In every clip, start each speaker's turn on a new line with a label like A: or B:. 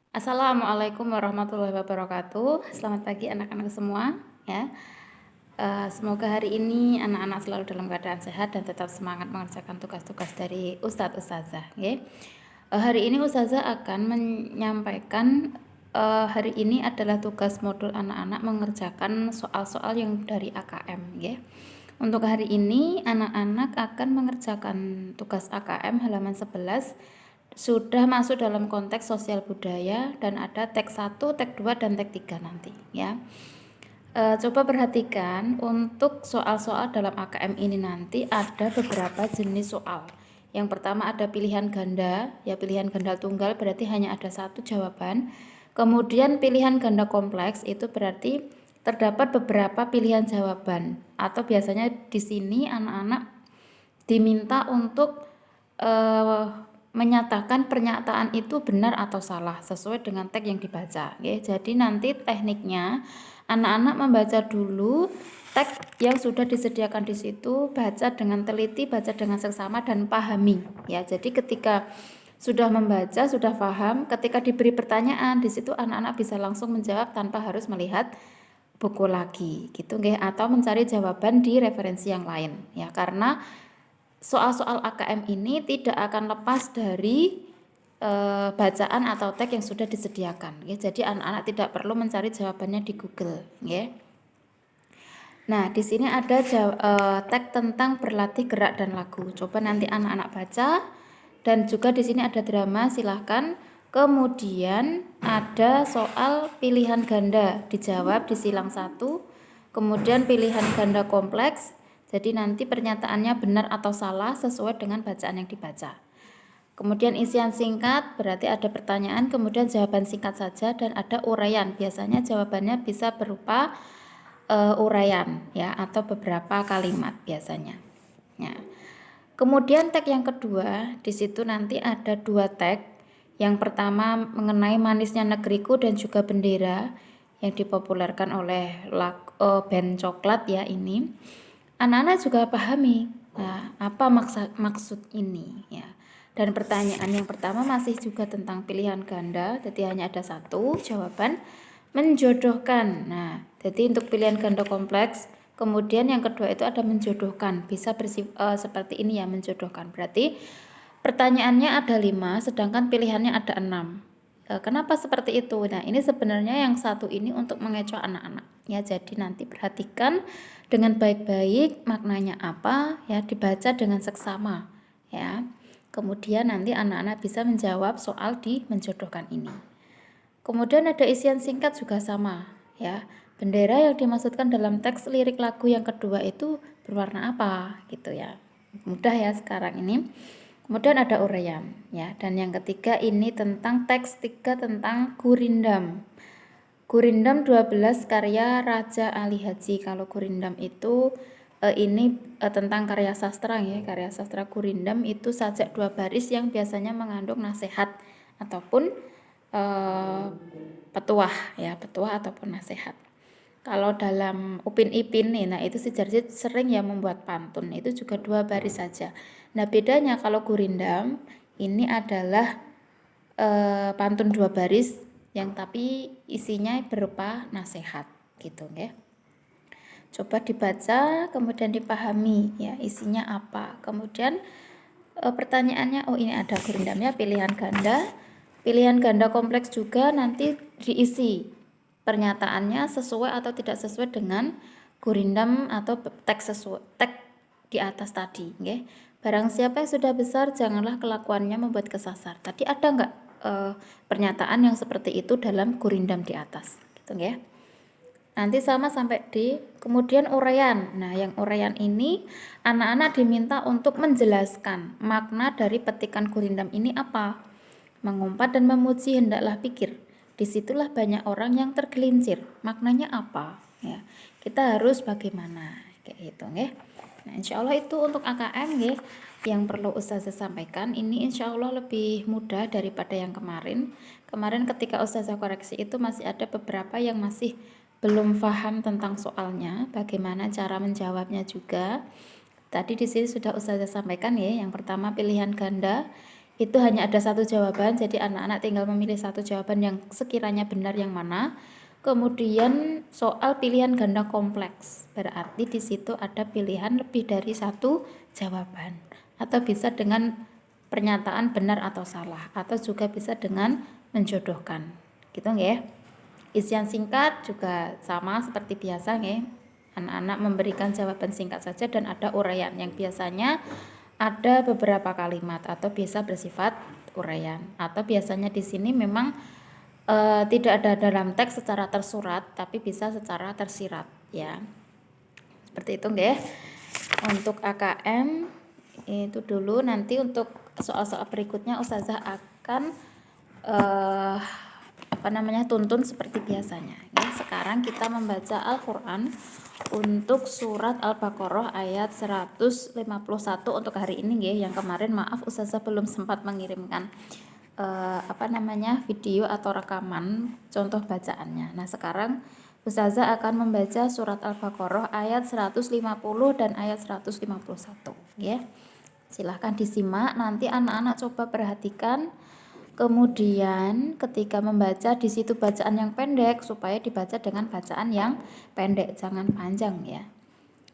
A: Assalamualaikum warahmatullahi wabarakatuh. Selamat pagi anak-anak semua ya. Semoga hari ini anak-anak selalu dalam keadaan sehat dan tetap semangat mengerjakan tugas-tugas dari Ustadz Ustazah ya. Hari ini Ustazah akan menyampaikan hari ini adalah tugas modul anak-anak mengerjakan soal-soal yang dari AKM ya. Untuk hari ini anak-anak akan mengerjakan tugas AKM halaman 11, sudah masuk dalam konteks sosial budaya dan ada tag 1, tag 2 dan tag 3 nanti ya. Coba perhatikan untuk soal-soal dalam AKM ini nanti ada beberapa jenis soal. Yang pertama ada pilihan ganda, ya pilihan ganda tunggal berarti hanya ada satu jawaban. Kemudian pilihan ganda kompleks itu berarti terdapat beberapa pilihan jawaban, atau biasanya di sini anak-anak diminta untuk menyatakan pernyataan itu benar atau salah sesuai dengan tag yang dibaca ya. Jadi nanti tekniknya anak-anak membaca dulu tag yang sudah disediakan di situ, baca dengan teliti, baca dengan seksama dan pahami ya. Jadi ketika sudah membaca, sudah paham, ketika diberi pertanyaan di situ anak-anak bisa langsung menjawab tanpa harus melihat buku lagi gitu nggih, atau mencari jawaban di referensi yang lain ya. Karena soal-soal AKM ini tidak akan lepas dari bacaan atau tag yang sudah disediakan ya. Jadi anak-anak tidak perlu mencari jawabannya di Google ya. Nah, di sini ada tag tentang berlatih gerak dan lagu. Coba nanti anak-anak baca, dan juga di sini ada drama, silahkan. Kemudian ada soal pilihan ganda, dijawab di silang 1. Kemudian pilihan ganda kompleks, jadi nanti pernyataannya benar atau salah sesuai dengan bacaan yang dibaca. Kemudian isian singkat, berarti ada pertanyaan, kemudian jawaban singkat saja, dan ada uraian. Biasanya jawabannya bisa berupa uraian ya, atau beberapa kalimat biasanya. Ya. Kemudian tag yang kedua, di situ nanti ada 2 tag. Yang pertama mengenai manisnya negeriku dan juga bendera yang dipopulerkan oleh band coklat ya ini. Anak-anak juga pahami apa maksud ini ya. Dan pertanyaan yang pertama masih juga tentang pilihan ganda, jadi hanya ada satu jawaban, menjodohkan. Nah, jadi untuk pilihan ganda kompleks, kemudian yang kedua itu ada menjodohkan, bisa seperti ini ya, menjodohkan. Berarti pertanyaannya ada 5, sedangkan pilihannya ada 6. Kenapa seperti itu? Nah, ini sebenarnya yang satu ini untuk mengecoh anak-anak ya. Jadi nanti perhatikan dengan baik-baik maknanya apa ya, dibaca dengan seksama ya. Kemudian nanti anak-anak bisa menjawab soal di menjodohkan ini. Kemudian ada isian singkat juga sama ya. Bendera yang dimaksudkan dalam teks lirik lagu yang kedua itu berwarna apa gitu ya. Mudah ya sekarang ini. Kemudian ada uraian ya, dan yang ketiga ini tentang teks 3 tentang Gurindam. Gurindam 12 karya Raja Ali Haji. Kalau Gurindam itu ini tentang karya sastra ya. Karya sastra Gurindam itu sajak 2 baris yang biasanya mengandung nasihat ataupun petuah ya, petuah ataupun nasihat. Kalau dalam Upin Ipin nih, nah itu si Jarjit sering ya membuat pantun, itu juga 2 baris saja. Nah bedanya kalau Gurindam ini adalah pantun 2 baris yang tapi isinya berupa nasihat gitu ya. Coba dibaca kemudian dipahami ya isinya apa. Kemudian pertanyaannya, oh ini ada Gurindamnya, pilihan ganda. Pilihan ganda kompleks juga nanti diisi pernyataannya sesuai atau tidak sesuai dengan Gurindam atau teks di atas tadi nggih. Barang siapa yang sudah besar janganlah kelakuannya membuat kesasar. Tadi ada enggak pernyataan yang seperti itu dalam Gurindam di atas gitu nggih. Nanti sama sampai di kemudian uraian. Nah, yang uraian ini anak-anak diminta untuk menjelaskan makna dari petikan Gurindam ini apa. Mengumpat dan memuji hendaklah pikir. Disitulah banyak orang yang tergelincir. Maknanya apa? Ya, kita harus bagaimana kayak gitu, nggih. Nah, insya Allah itu untuk AKM nggih yang perlu Ustazah sampaikan. Ini insya Allah lebih mudah daripada yang kemarin. Kemarin ketika Ustazah koreksi itu masih ada beberapa yang masih belum paham tentang soalnya, bagaimana cara menjawabnya juga. Tadi di sini sudah Ustazah sampaikan ya. Yang pertama pilihan ganda, itu hanya ada satu jawaban, jadi anak-anak tinggal memilih satu jawaban yang sekiranya benar yang mana. Kemudian soal pilihan ganda kompleks, berarti di situ ada pilihan lebih dari satu jawaban, atau bisa dengan pernyataan benar atau salah, atau juga bisa dengan menjodohkan, gitu nggih. Isian singkat juga sama seperti biasa nggih. Anak-anak memberikan jawaban singkat saja dan ada uraian yang biasanya ada beberapa kalimat atau bisa bersifat uraian, atau biasanya di sini memang tidak ada dalam teks secara tersurat tapi bisa secara tersirat ya. Seperti itu nggih. Untuk AKM itu dulu, nanti untuk soal-soal berikutnya Ustazah akan tuntun seperti biasanya ya. Sekarang kita membaca Al-Qur'an untuk surat Al-Baqarah ayat 151 untuk hari ini nggih. Yang kemarin maaf Ustazah belum sempat mengirimkan video atau rekaman contoh bacaannya. Nah, sekarang Ustazah akan membaca surat Al-Baqarah ayat 150 dan ayat 151 ya. Silahkan disimak, nanti anak-anak coba perhatikan. Kemudian ketika membaca di situ bacaan yang pendek supaya dibaca dengan bacaan yang pendek, jangan panjang ya.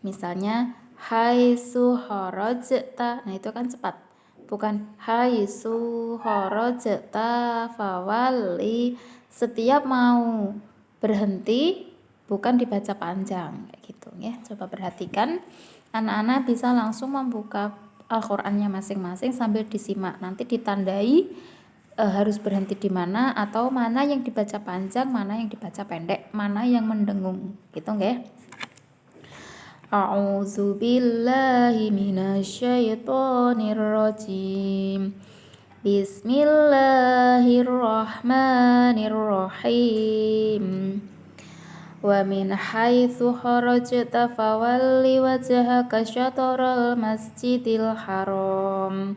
A: Misalnya haitsu kharajta, nah itu kan cepat. Bukan haitsu kharajta fawalli, setiap mau berhenti bukan dibaca panjang kayak gitu ya. Coba perhatikan, anak-anak bisa langsung membuka Al-Qur'annya masing-masing sambil disimak, nanti ditandai harus berhenti di mana, atau mana yang dibaca panjang, mana yang dibaca pendek, mana yang mendengung gitu nggih. A'udzu billahi minasyaitonir rajim. Bismillahirrahmanirrahim. Wa min haitsu kharajta fawalli wajhaka syatral masjidil haram.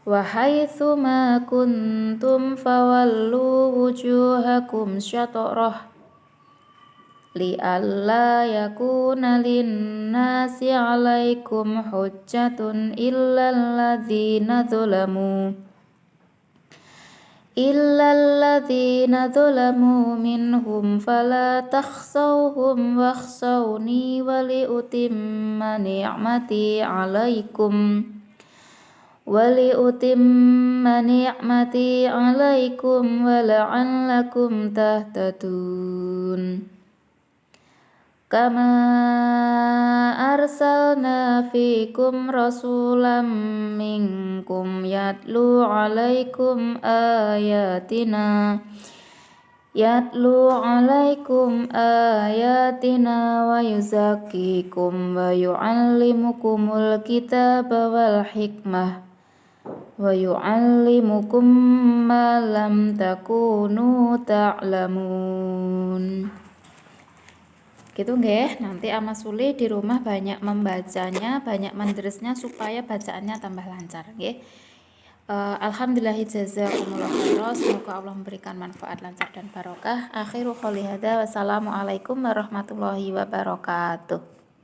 A: Wa haitsu ma kuntum fawallu wujuhakum syatrah li'alla yakuna linnasi 'alaikum hujjatun illalladzina zalamu minhum fala takhshawhum wakhshawni waliutimma ni'mati 'alaikum wala'allakum tahtadun. Kama arsalna fikum rasulam minkum yatlu 'alaikum ayatina wa yuzakkikum wa yu'allimukumul kitaba wal hikmah wa yu'allimukum ma lam takunu ta'lamun. Gitu nggih. Nanti Ama Suli di rumah banyak membacanya, banyak mendresnya supaya bacaannya tambah lancar nggih. Alhamdulillah jazakumullah khairan. Semoga Allah memberikan manfaat lancar dan barokah. Akhiru qouli hadza wassalamualaikum warahmatullahi wabarakatuh.